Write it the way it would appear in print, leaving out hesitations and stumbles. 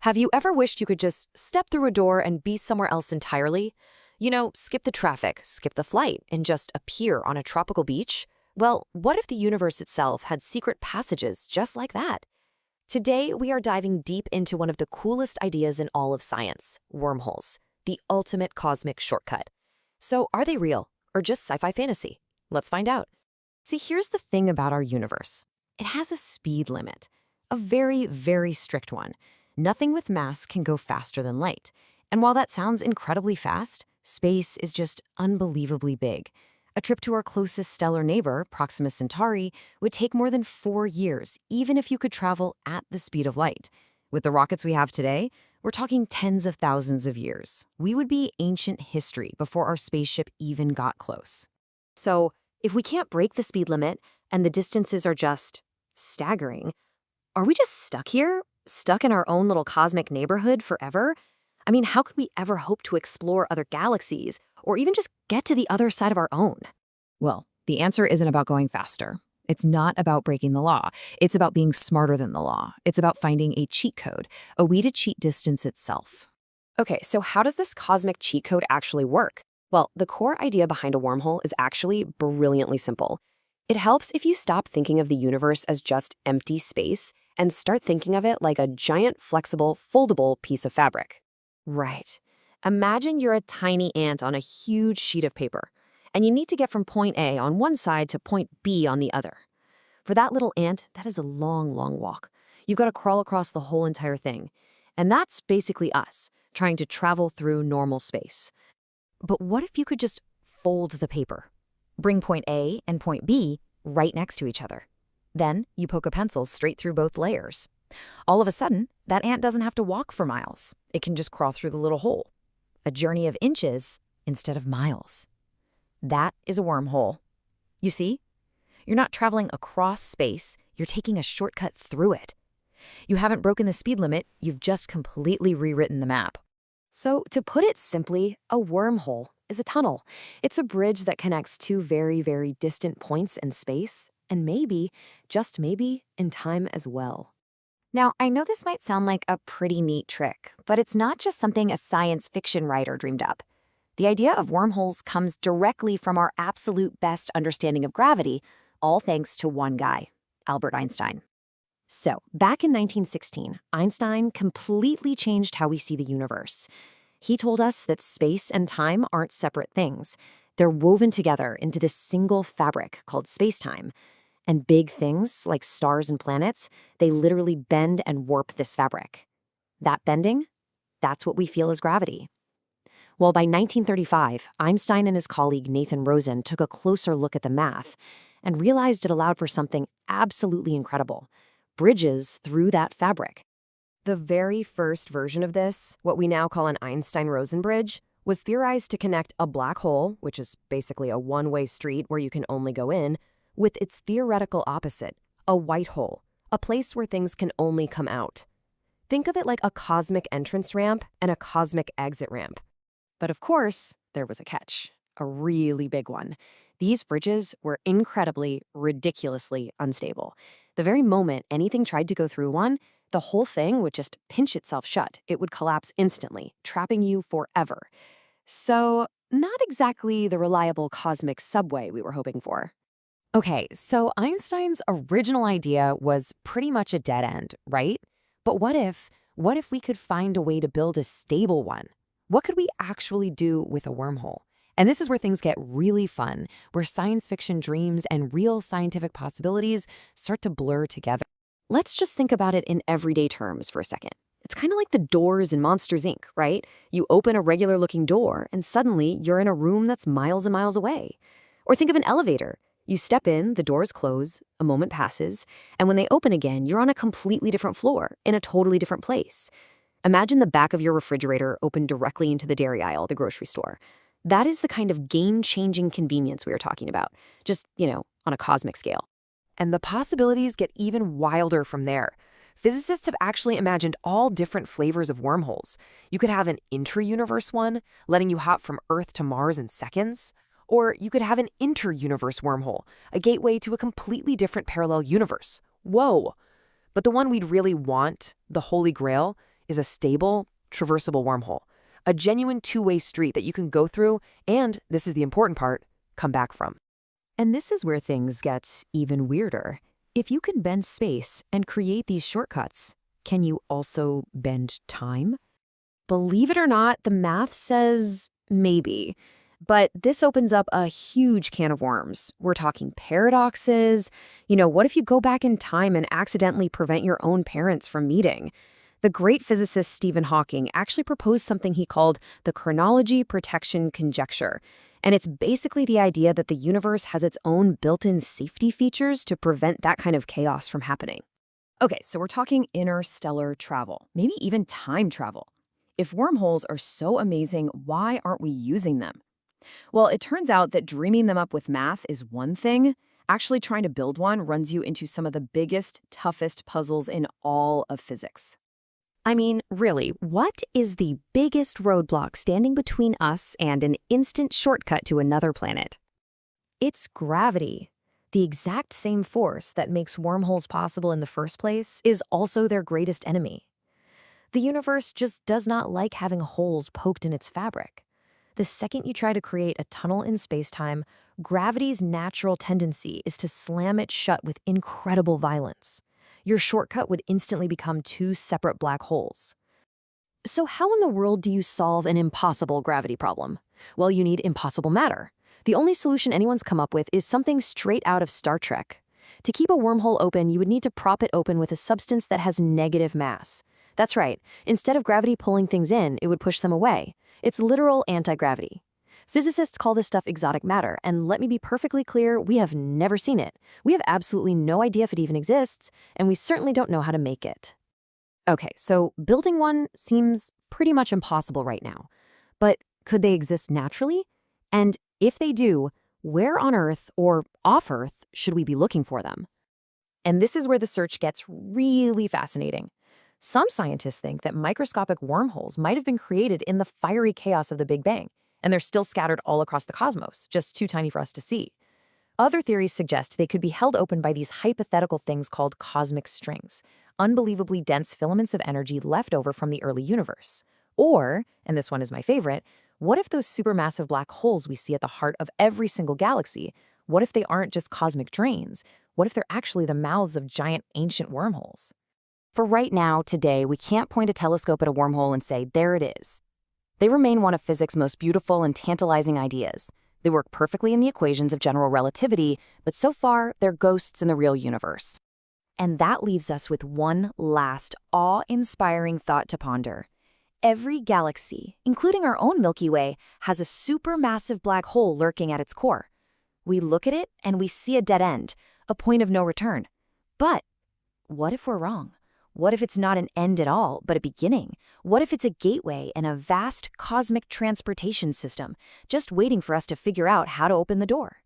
Have you ever wished you could just step through a door and be somewhere else entirely? You know, skip the traffic, skip the flight, and just appear on a tropical beach? Well, what if the universe itself had secret passages just like that? Today, we are diving deep into one of the coolest ideas in all of science, wormholes, the ultimate cosmic shortcut. So, are they real or just sci-fi fantasy? Let's find out. See, here's the thing about our universe. It has a speed limit, a very, very strict one. Nothing with mass can go faster than light. And while that sounds incredibly fast, space is just unbelievably big. A trip to our closest stellar neighbor, Proxima Centauri, would take more than 4 years, even if you could travel at the speed of light. With the rockets we have today, we're talking tens of thousands of years. We would be ancient history before our spaceship even got close. So, if we can't break the speed limit and the distances are just staggering, are we just stuck here? Stuck in our own little cosmic neighborhood forever? I mean, how could we ever hope to explore other galaxies or even just get to the other side of our own? Well, the answer isn't about going faster. It's not about breaking the law. It's about being smarter than the law. It's about finding a cheat code, a way to cheat distance itself. Okay, so how does this cosmic cheat code actually work? Well, the core idea behind a wormhole is actually brilliantly simple. It helps if you stop thinking of the universe as just empty space and start thinking of it like a giant, flexible, foldable piece of fabric. Right. Imagine you're a tiny ant on a huge sheet of paper, and you need to get from point A on one side to point B on the other. For that little ant, that is a long, long walk. You've got to crawl across the whole entire thing. And that's basically us, trying to travel through normal space. But what if you could just fold the paper? Bring point A and point B right next to each other. Then you poke a pencil straight through both layers. All of a sudden, that ant doesn't have to walk for miles. It can just crawl through the little hole. A journey of inches instead of miles. That is a wormhole. You see? You're not traveling across space, you're taking a shortcut through it. You haven't broken the speed limit, you've just completely rewritten the map. So, to put it simply, a wormhole is a tunnel. It's a bridge that connects two very, very distant points in space, and maybe, just maybe, in time as well. Now, I know this might sound like a pretty neat trick, but it's not just something a science fiction writer dreamed up. The idea of wormholes comes directly from our absolute best understanding of gravity, all thanks to one guy, Albert Einstein. So, back in 1916, Einstein completely changed how we see the universe. He told us that space and time aren't separate things. They're woven together into this single fabric called spacetime. And big things, like stars and planets, they literally bend and warp this fabric. That bending, that's what we feel as gravity. Well, by 1935, Einstein and his colleague Nathan Rosen took a closer look at the math and realized it allowed for something absolutely incredible: bridges through that fabric. The very first version of this, what we now call an Einstein-Rosen Bridge, was theorized to connect a black hole, which is basically a one-way street where you can only go in, with its theoretical opposite, a white hole, a place where things can only come out. Think of it like a cosmic entrance ramp and a cosmic exit ramp. But of course, there was a catch, a really big one. These bridges were incredibly, ridiculously unstable. The very moment anything tried to go through one, the whole thing would just pinch itself shut. It would collapse instantly, trapping you forever. So, not exactly the reliable cosmic subway we were hoping for. Okay, so Einstein's original idea was pretty much a dead end, right? But what if we could find a way to build a stable one? What could we actually do with a wormhole? And this is where things get really fun, where science fiction dreams and real scientific possibilities start to blur together. Let's just think about it in everyday terms for a second. It's kind of like the doors in Monsters, Inc., right? You open a regular-looking door, and suddenly you're in a room that's miles and miles away. Or think of an elevator. You step in, the doors close, a moment passes, and when they open again, you're on a completely different floor, in a totally different place. Imagine the back of your refrigerator open directly into the dairy aisle at the grocery store. That is the kind of game-changing convenience we are talking about, just, on a cosmic scale. And the possibilities get even wilder from there. Physicists have actually imagined all different flavors of wormholes. You could have an intra-universe one, letting you hop from Earth to Mars in seconds. Or you could have an inter-universe wormhole, a gateway to a completely different parallel universe. Whoa! But the one we'd really want, the Holy Grail, is a stable, traversable wormhole, a genuine two-way street that you can go through and, this is the important part, come back from. And this is where things get even weirder. If you can bend space and create these shortcuts, can you also bend time? Believe it or not, the math says maybe. But this opens up a huge can of worms. We're talking paradoxes. What if you go back in time and accidentally prevent your own parents from meeting? The great physicist Stephen Hawking actually proposed something he called the chronology protection conjecture. And it's basically the idea that the universe has its own built-in safety features to prevent that kind of chaos from happening. Okay, so we're talking interstellar travel, maybe even time travel. If wormholes are so amazing, why aren't we using them? Well, it turns out that dreaming them up with math is one thing. Actually trying to build one runs you into some of the biggest, toughest puzzles in all of physics. I mean, really, what is the biggest roadblock standing between us and an instant shortcut to another planet? It's gravity. The exact same force that makes wormholes possible in the first place is also their greatest enemy. The universe just does not like having holes poked in its fabric. The second you try to create a tunnel in spacetime, gravity's natural tendency is to slam it shut with incredible violence. Your shortcut would instantly become two separate black holes. So how in the world do you solve an impossible gravity problem? Well, you need impossible matter. The only solution anyone's come up with is something straight out of Star Trek. To keep a wormhole open, you would need to prop it open with a substance that has negative mass. That's right. Instead of gravity pulling things in, it would push them away. It's literal anti-gravity. Physicists call this stuff exotic matter, and let me be perfectly clear, we have never seen it. We have absolutely no idea if it even exists, and we certainly don't know how to make it. Okay, so building one seems pretty much impossible right now. But could they exist naturally? And if they do, where on Earth or off Earth should we be looking for them? And this is where the search gets really fascinating. Some scientists think that microscopic wormholes might have been created in the fiery chaos of the Big Bang, and they're still scattered all across the cosmos, just too tiny for us to see. Other theories suggest they could be held open by these hypothetical things called cosmic strings, unbelievably dense filaments of energy left over from the early universe. Or, and this one is my favorite, what if those supermassive black holes we see at the heart of every single galaxy, what if they aren't just cosmic drains? What if they're actually the mouths of giant ancient wormholes? For right now, today, we can't point a telescope at a wormhole and say, there it is. They remain one of physics' most beautiful and tantalizing ideas. They work perfectly in the equations of general relativity, but so far, they're ghosts in the real universe. And that leaves us with one last awe-inspiring thought to ponder. Every galaxy, including our own Milky Way, has a supermassive black hole lurking at its core. We look at it and we see a dead end, a point of no return. But what if we're wrong? What if it's not an end at all, but a beginning? What if it's a gateway and a vast cosmic transportation system, just waiting for us to figure out how to open the door?